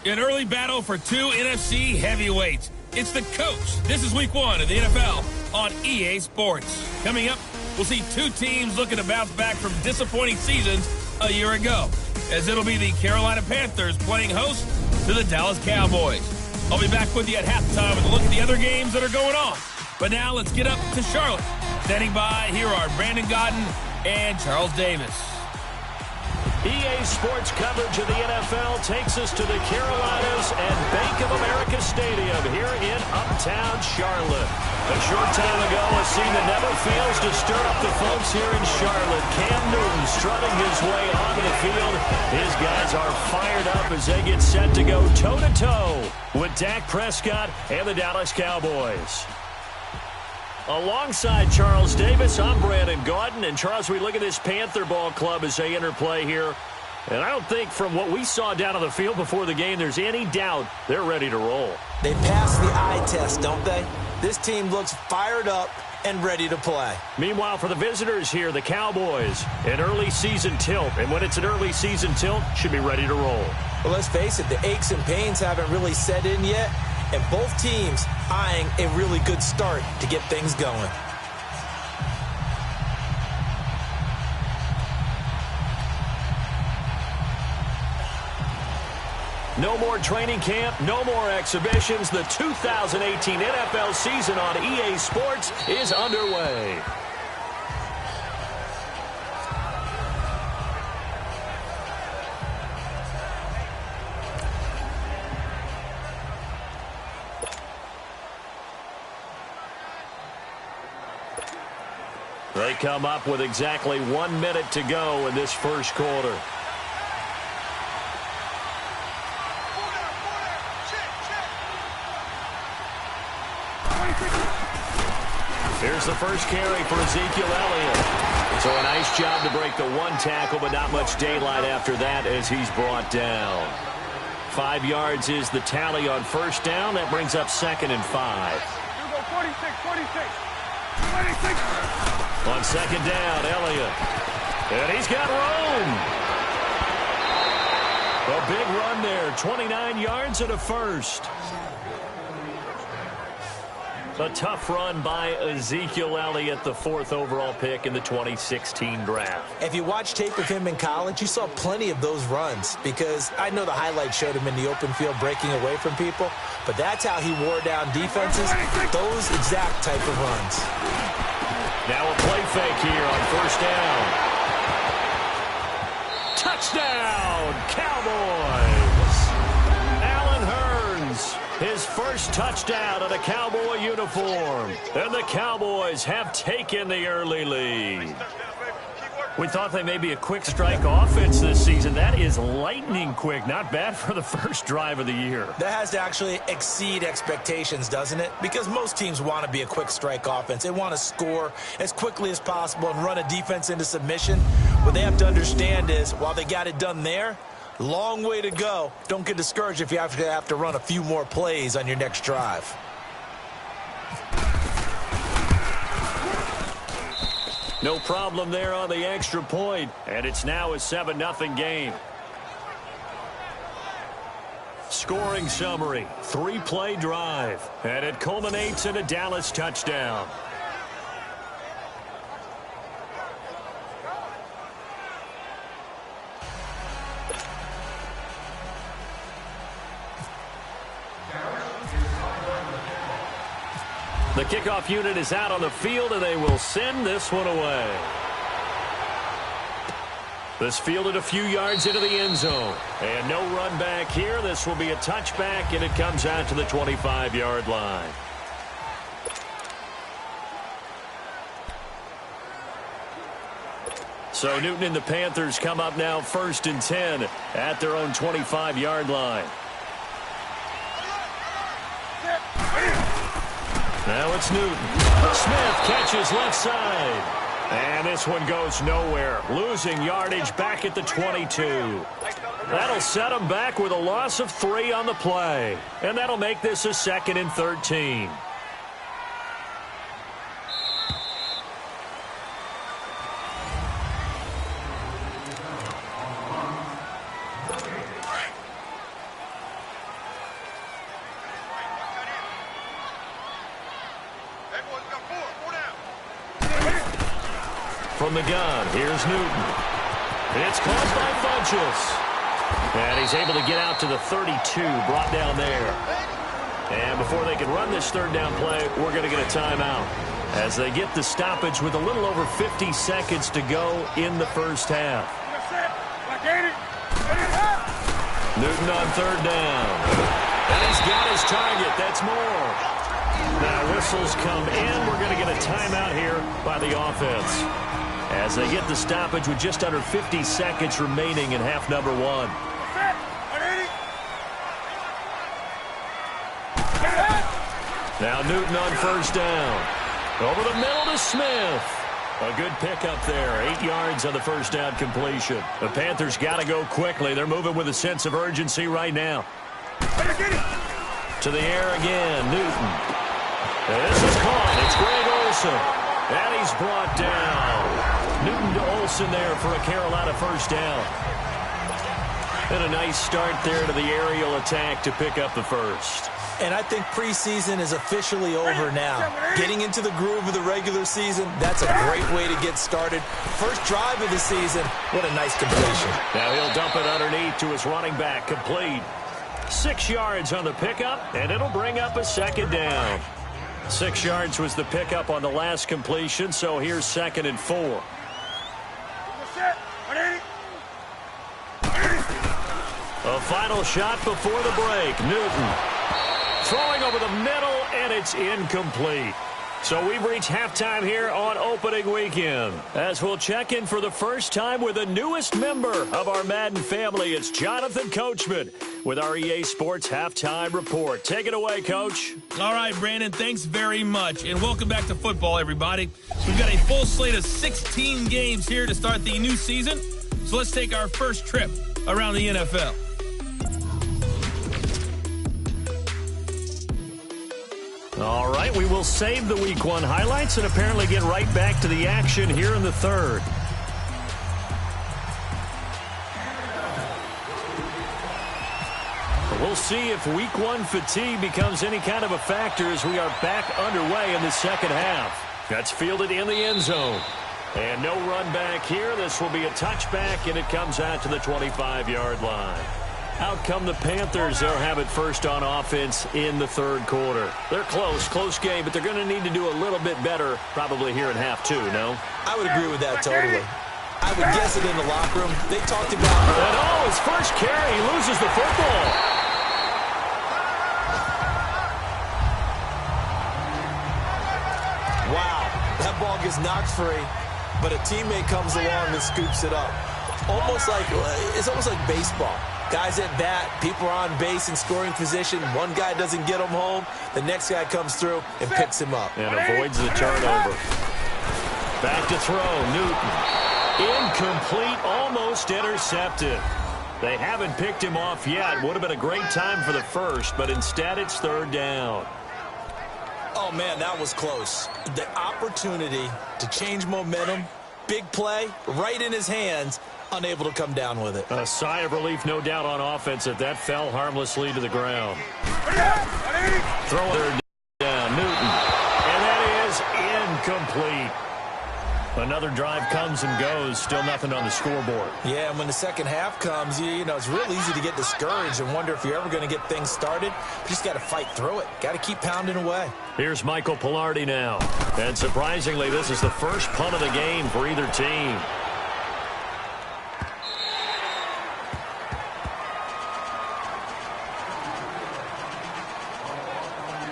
An early battle for two NFC heavyweights. It's the coach. This is week 1 of the NFL on EA Sports. Coming up, we'll see two teams looking to bounce back from disappointing seasons a year ago, as it'll be the Carolina Panthers playing host to the Dallas Cowboys. I'll be back with you at halftime with a look at the other games that are going on. But now let's get up to Charlotte. Standing by, here are Brandon Godden and Charles Davis. EA Sports coverage of the NFL takes us to the Carolinas and Bank of America Stadium here in uptown Charlotte. A short time ago, a scene that never fails to stir up the folks here in Charlotte. Cam Newton strutting his way onto the field. His guys are fired up as they get set to go toe-to-toe with Dak Prescott and the Dallas Cowboys. Alongside Charles Davis, I'm Brandon Gaudin. And Charles, we look at this Panther ball club as they interplay here. And I don't think from what we saw down on the field before the game, there's any doubt they're ready to roll. They pass the eye test, don't they? This team looks fired up and ready to play. Meanwhile, for the visitors here, the Cowboys, an early season tilt. And when it's an early season tilt, should be ready to roll. Well, let's face it, the aches and pains haven't really set in yet. And both teams eyeing a really good start to get things going. No more training camp, no more exhibitions. The 2018 NFL season on EA Sports is underway. They come up with exactly 1 minute to go in this first quarter. Here's the first carry for Ezekiel Elliott. So a nice job to break the one tackle, but not much daylight after that as he's brought down. 5 yards is the tally on first down. That brings up 2nd and 5. 46. On second down, Elliott. And he's got room. A big run there, 29 yards and a first. A tough run by Ezekiel Elliott, the 4th overall pick in the 2016 draft. If you watch tape of him in college, you saw plenty of those runs because I know the highlights showed him in the open field breaking away from people, but that's how he wore down defenses, those exact type of runs. Now a play fake here on first down. Touchdown, Cowboys! Allen Hurns, his first touchdown in a Cowboy uniform. And the Cowboys have taken the early lead. We thought they may be a quick strike offense this season. That is lightning quick. Not bad for the first drive of the year. That has to actually exceed expectations, doesn't it? Because most teams want to be a quick strike offense. They want to score as quickly as possible and run a defense into submission. What they have to understand is, while they got it done there, long way to go. Don't get discouraged if you have to run a few more plays on your next drive. No problem there on the extra point, and it's now a 7-0 game. Scoring summary, 3-play drive, and it culminates in a Dallas touchdown. The kickoff unit is out on the field, and they will send this one away. This fielded a few yards into the end zone. And no run back here. This will be a touchback, and it comes out to the 25-yard line. So Newton and the Panthers come up now 1st and 10 at their own 25-yard line. Now it's Newton. Smith catches left side. And this one goes nowhere. Losing yardage back at the 22. That'll set them back with a loss of 3 on the play. And that'll make this a 2nd and 13. From the gun, here's Newton. It's caught by Funchess. And he's able to get out to the 32, brought down there. And before they can run this third down play, we're going to get a timeout as they get the stoppage with a little over 50 seconds to go in the first half. Newton on third down. And he's got his target. That's more. Now whistles come in. We're going to get a timeout here by the offense as they get the stoppage with just under 50 seconds remaining in half number one. Now Newton on first down. Over the middle to Smith. A good pickup there. 8 yards on the first down completion. The Panthers got to go quickly. They're moving with a sense of urgency right now. To the air again, Newton. And this is caught. It's Greg Olsen. And he's brought down. Newton to Olsen there for a Carolina first down. And a nice start there to the aerial attack to pick up the first. And I think preseason is officially over now. Getting into the groove of the regular season, that's a great way to get started. First drive of the season, what a nice completion. Now he'll dump it underneath to his running back, complete. 6 yards on the pickup, and it'll bring up a second down. 6 yards was the pickup on the last completion, so here's 2nd and 4. A final shot before the break. Newton throwing over the middle, and it's incomplete. So we've reached halftime here on opening weekend. As we'll check in for the first time with the newest member of our Madden family, it's Jonathan Coachman with our EA Sports Halftime Report. Take it away, Coach. All right, Brandon, thanks very much. And welcome back to football, everybody. We've got a full slate of 16 games here to start the new season. So let's take our first trip around the NFL. All right, we will save the Week 1 highlights and apparently get right back to the action here in the third. We'll see if Week 1 fatigue becomes any kind of a factor as we are back underway in the second half. That's fielded in the end zone. And no run back here. This will be a touchback, and it comes out to the 25-yard line. Out come the Panthers. They'll have it first on offense in the third quarter. They're close game, but they're going to need to do a little bit better probably here in half two, no? I would agree with that totally. I would guess it in the locker room. They talked about... And his first carry, he loses the football. Wow, that ball gets knocked free, but a teammate comes along and scoops it up. It's almost like baseball. Guys at bat, people are on base in scoring position. One guy doesn't get him home. The next guy comes through and picks him up. And avoids the turnover. Back to throw, Newton. Incomplete, almost intercepted. They haven't picked him off yet. Would have been a great time for the first, but instead it's third down. Oh, man, that was close. The opportunity to change momentum, big play, right in his hands, unable to come down with it. A sigh of relief, no doubt, on offense if that fell harmlessly to the ground. Throw it down, Newton. And that is incomplete. Another drive comes and goes, still nothing on the scoreboard. Yeah, and when the second half comes, you know, it's real easy to get discouraged and wonder if you're ever going to get things started. You just got to fight through it. Got to keep pounding away. Here's Michael Pilardi now. And surprisingly, this is the first punt of the game for either team.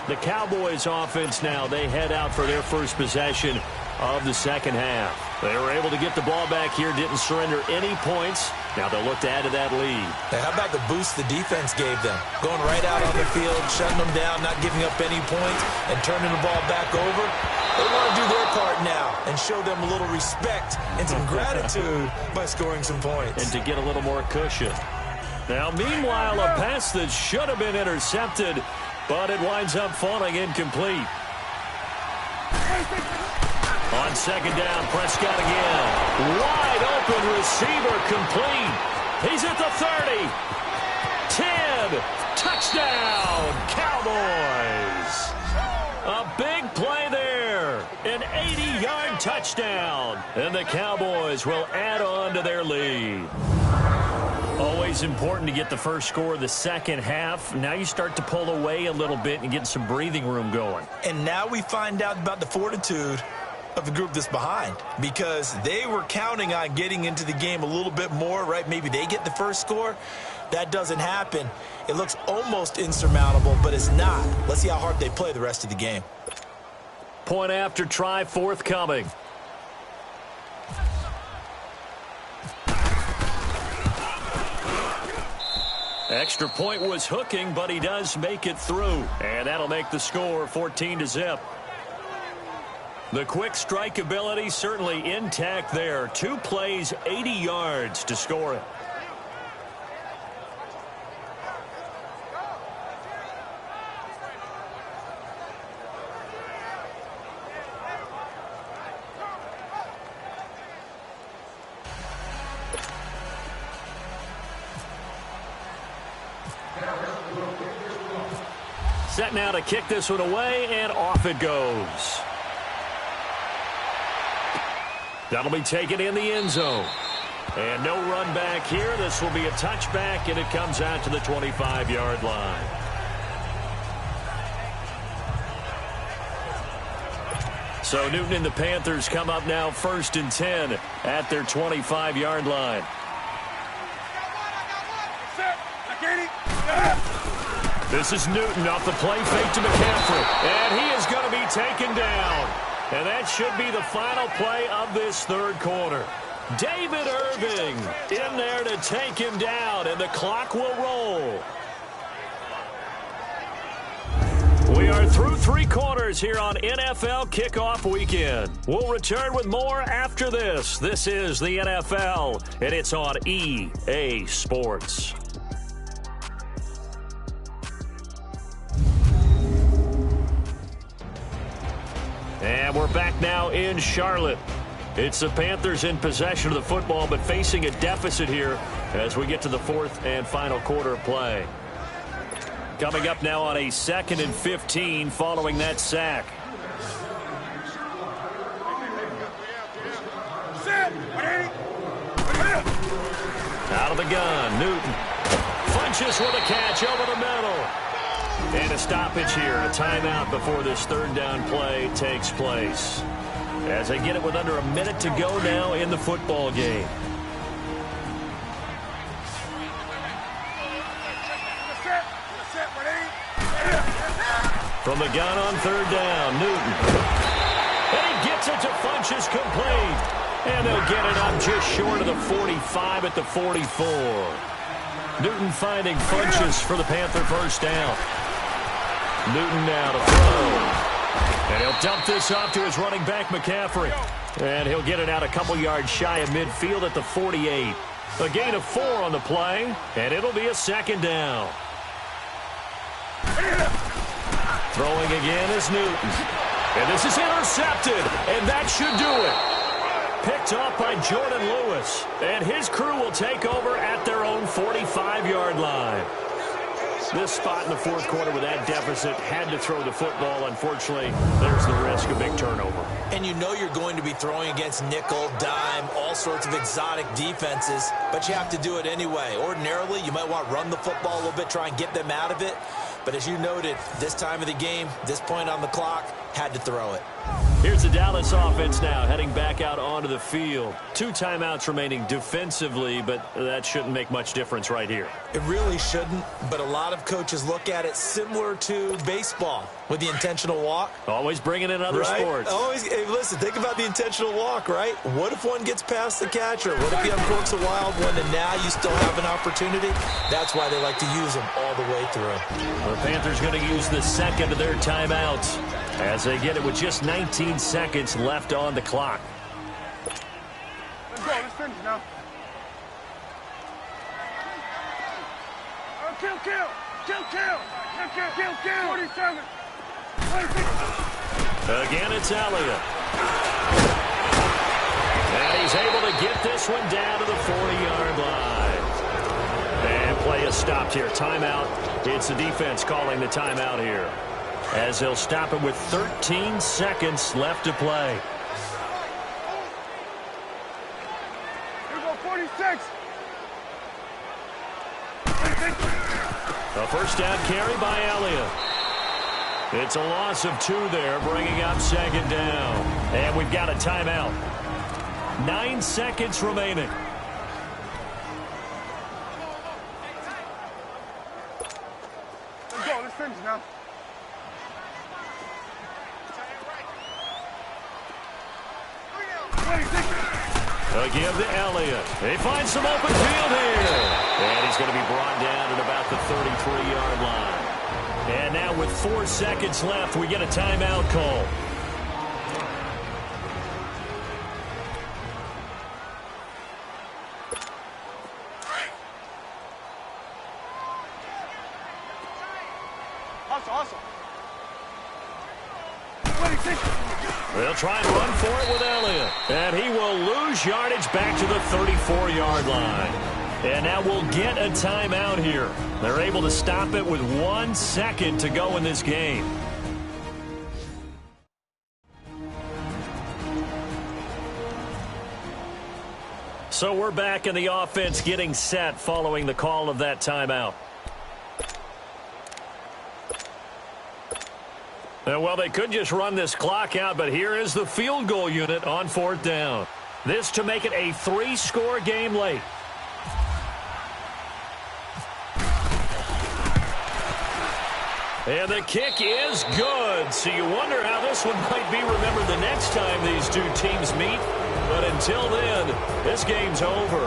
The Cowboys offense now, they head out for their first possession of the second half. They were able to get the ball back here, didn't surrender any points. Now they'll look to add to that lead. Now, how about the boost the defense gave them? Going right out on the field, shutting them down, not giving up any points, and turning the ball back over. They want to do their part now and show them a little respect and some gratitude by scoring some points. And to get a little more cushion. Now, meanwhile, a pass that should have been intercepted, but it winds up falling incomplete. On second down, Prescott again. Wide open receiver, complete. He's at the 30. 10. Touchdown, Cowboys. A big play there. An 80-yard touchdown. And the Cowboys will add on to their lead. Always important to get the first score of the second half. Now you start to pull away a little bit and get some breathing room going. And now we find out about the fortitude of the group that's behind, because they were counting on getting into the game a little bit more, right? Maybe they get the first score. That doesn't happen. It looks almost insurmountable, but it's not. Let's see how hard they play the rest of the game. Point after try forthcoming. Extra point was hooking, but he does make it through. And that'll make the score 14-0. The quick strike ability certainly intact there. 2 plays, 80 yards to score it. Set now to kick this one away, and off it goes. That'll be taken in the end zone. And no run back here. This will be a touchback, and it comes out to the 25-yard line. So Newton and the Panthers come up now 1st and 10 at their 25-yard line. This is Newton off the play fake to McCaffrey. And he is going to be taken down. And that should be the final play of this third quarter. David Irving in there to take him down, and the clock will roll. We are through 3 quarters here on NFL Kickoff Weekend. We'll return with more after this. This is the NFL, and it's on EA Sports. And we're back now in Charlotte. It's the Panthers in possession of the football, but facing a deficit here as we get to the 4th and final quarter of play. Coming up now on a 2nd and 15 following that sack. Out of the gun, Newton. Funches with a catch over the middle. And a stoppage here, a timeout before this 3rd down play takes place. As they get it with under a minute to go now in the football game. From the gun on 3rd down, Newton. And he gets it to Funches complete. And they'll get it up just short of the 45 at the 44. Newton finding Funches for the Panther first down. Newton now to throw. And he'll dump this off to his running back, McCaffrey. And he'll get it out a couple yards shy of midfield at the 48. A gain of 4 on the play, and it'll be a 2nd down. Throwing again is Newton. And this is intercepted, and that should do it. Picked off by Jordan Lewis. And his crew will take over at their own 45-yard line. This spot in the 4th quarter with that deficit, had to throw the football. Unfortunately, there's the risk of big turnover. And you know you're going to be throwing against nickel, dime, all sorts of exotic defenses, but you have to do it anyway. Ordinarily, you might want to run the football a little bit, try and get them out of it. But as you noted, this time of the game, this point on the clock, had to throw it. Here's the Dallas offense now heading back out onto the field. 2 timeouts remaining defensively, but that shouldn't make much difference right here. It really shouldn't, but a lot of coaches look at it similar to baseball with the intentional walk. Always bringing in other sports. Always, hey, listen, think about the intentional walk, right? What if one gets past the catcher? What if he uncorks a wild one and now you still have an opportunity? That's why they like to use them all the way through. The Panthers going to use the 2nd of their timeouts as they get it with just 19 seconds left on the clock. Let's go. Let's finish now. Oh, kill. 47. 26. Again, it's Elliott. And he's able to get this one down to the 40-yard line. And play is stopped here. Timeout. It's the defense calling the timeout here. as they'll stop it with 13 seconds left to play. Here we go, 46. A first down carry by Elliott. It's a loss of 2 there, bringing up second down. And we've got a timeout. 9 seconds remaining. Let's go, let's finish now. They'll give to Elliott. He finds some open field here. And he's going to be brought down at about the 33-yard line. And now with 4 seconds left, we get a timeout call. Awesome. They'll try and run for it with Elliott. And he will lose yardage back to the 34-yard line. And now we'll get a timeout here. They're able to stop it with 1 second to go in this game. So we're back in the offense getting set following the call of that timeout. Well, they could just run this clock out, but here is the field goal unit on 4th down. This to make it a 3-score game late. And the kick is good. So you wonder how this one might be remembered the next time these two teams meet. But until then, this game's over.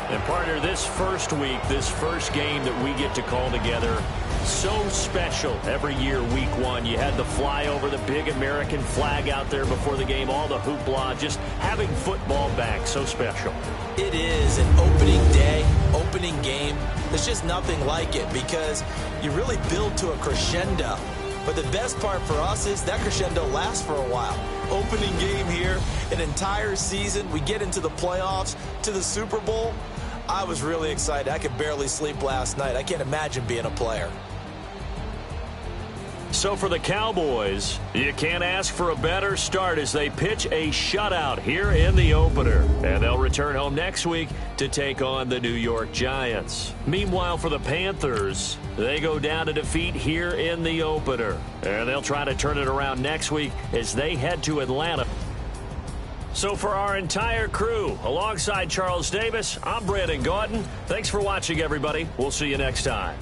And partner, this first week, this first game that we get to call together, so special every year, week 1. You had the flyover, the big American flag out there before the game, all the hoopla, just having football back, so special. It is an opening day, opening game. There's just nothing like it because you really build to a crescendo. But the best part for us is that crescendo lasts for a while. Opening game here, an entire season. We get into the playoffs, to the Super Bowl. I was really excited. I could barely sleep last night. I can't imagine being a player. So for the Cowboys, you can't ask for a better start as they pitch a shutout here in the opener. And they'll return home next week to take on the New York Giants. Meanwhile, for the Panthers, they go down to defeat here in the opener. And they'll try to turn it around next week as they head to Atlanta. So for our entire crew, alongside Charles Davis, I'm Brandon Gautin. Thanks for watching, everybody. We'll see you next time.